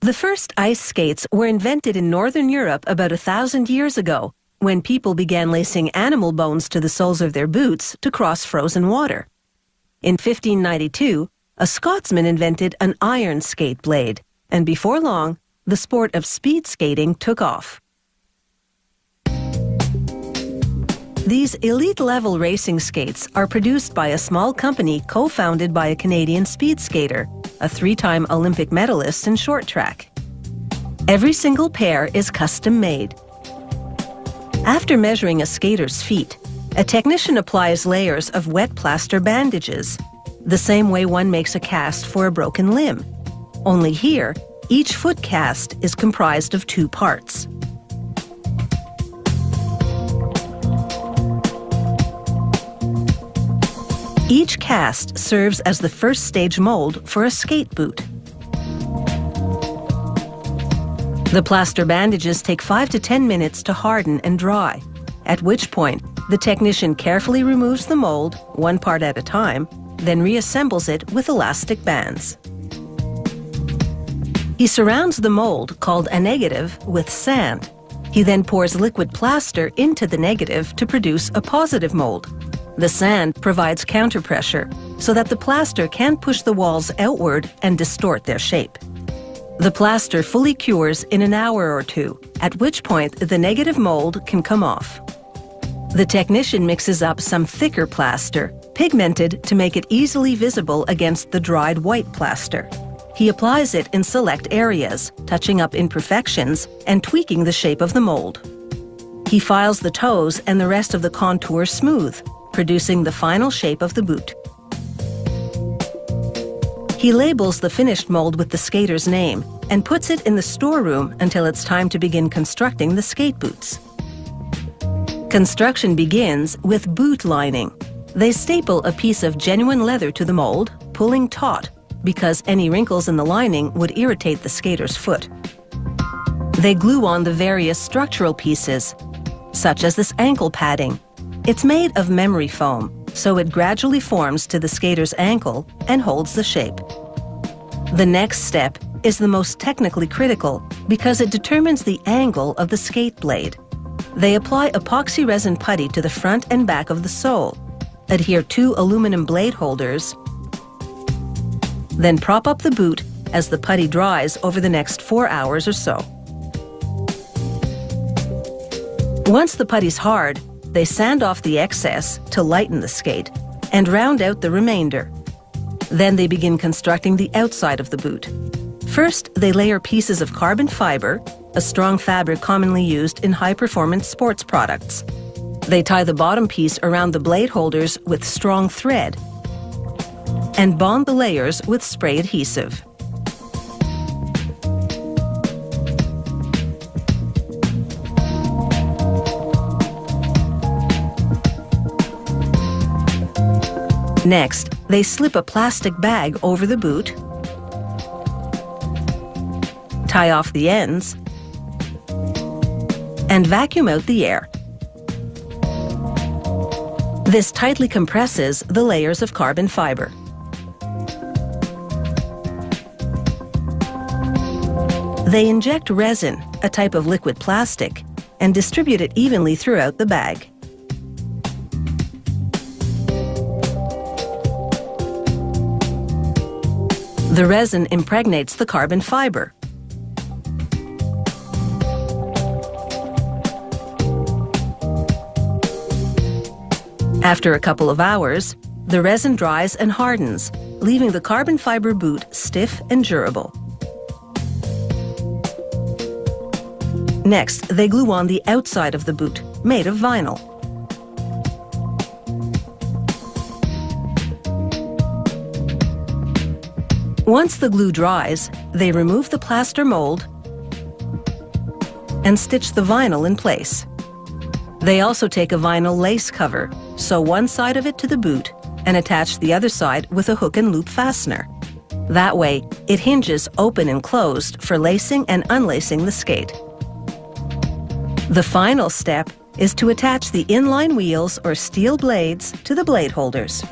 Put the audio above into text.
The first ice skates were invented in Northern Europe about 1,000 years ago, when people began lacing animal bones to the soles of their boots to cross frozen water. In 1592, a Scotsman invented an iron skate blade, and before long, the sport of speed skating took off. These elite-level racing skates are produced by a small company co-founded by a Canadian speed skater, a 3-time Olympic medalist in short track. Every single pair is custom-made. After measuring a skater's feet, a technician applies layers of wet plaster bandages, the same way one makes a cast for a broken limb. Only here, each foot cast is comprised of 2 parts. Each cast serves as the first stage mold for a skate boot. The plaster bandages take 5 to 10 minutes to harden and dry, at which point the technician carefully removes the mold, one part at a time, then reassembles it with elastic bands. He surrounds the mold, called a negative, with sand. He then pours liquid plaster into the negative to produce a positive mold. The sand provides counterpressure so that the plaster can't push the walls outward and distort their shape. The plaster fully cures in an hour or 2, at which point the negative mold can come off. The technician mixes up some thicker plaster, pigmented to make it easily visible against the dried white plaster. He applies it in select areas, touching up imperfections and tweaking the shape of the mold. He files the toes and the rest of the contour smooth, producing the final shape of the boot. He labels the finished mold with the skater's name and puts it in the storeroom until it's time to begin constructing the skate boots. Construction begins with boot lining. They staple a piece of genuine leather to the mold, pulling taut, because any wrinkles in the lining would irritate the skater's foot. They glue on the various structural pieces, such as this ankle padding. It's made of memory foam, so it gradually forms to the skater's ankle and holds the shape. The next step is the most technically critical because it determines the angle of the skate blade. They apply epoxy resin putty to the front and back of the sole, adhere 2 aluminum blade holders, then prop up the boot as the putty dries over the next 4 hours or so. Once the putty's hard, they sand off the excess to lighten the skate and round out the remainder. Then they begin constructing the outside of the boot. First, they layer pieces of carbon fiber, a strong fabric commonly used in high-performance sports products. They tie the bottom piece around the blade holders with strong thread and bond the layers with spray adhesive. Next, they slip a plastic bag over the boot, tie off the ends, and vacuum out the air. This tightly compresses the layers of carbon fiber. They inject resin, a type of liquid plastic, and distribute it evenly throughout the bag. The resin impregnates the carbon fiber. After a couple of hours, the resin dries and hardens, leaving the carbon fiber boot stiff and durable. Next, they glue on the outside of the boot, made of vinyl. Once the glue dries, they remove the plaster mold and stitch the vinyl in place. They also take a vinyl lace cover, sew one side of it to the boot, and attach the other side with a hook and loop fastener. That way, it hinges open and closed for lacing and unlacing the skate. The final step is to attach the inline wheels or steel blades to the blade holders.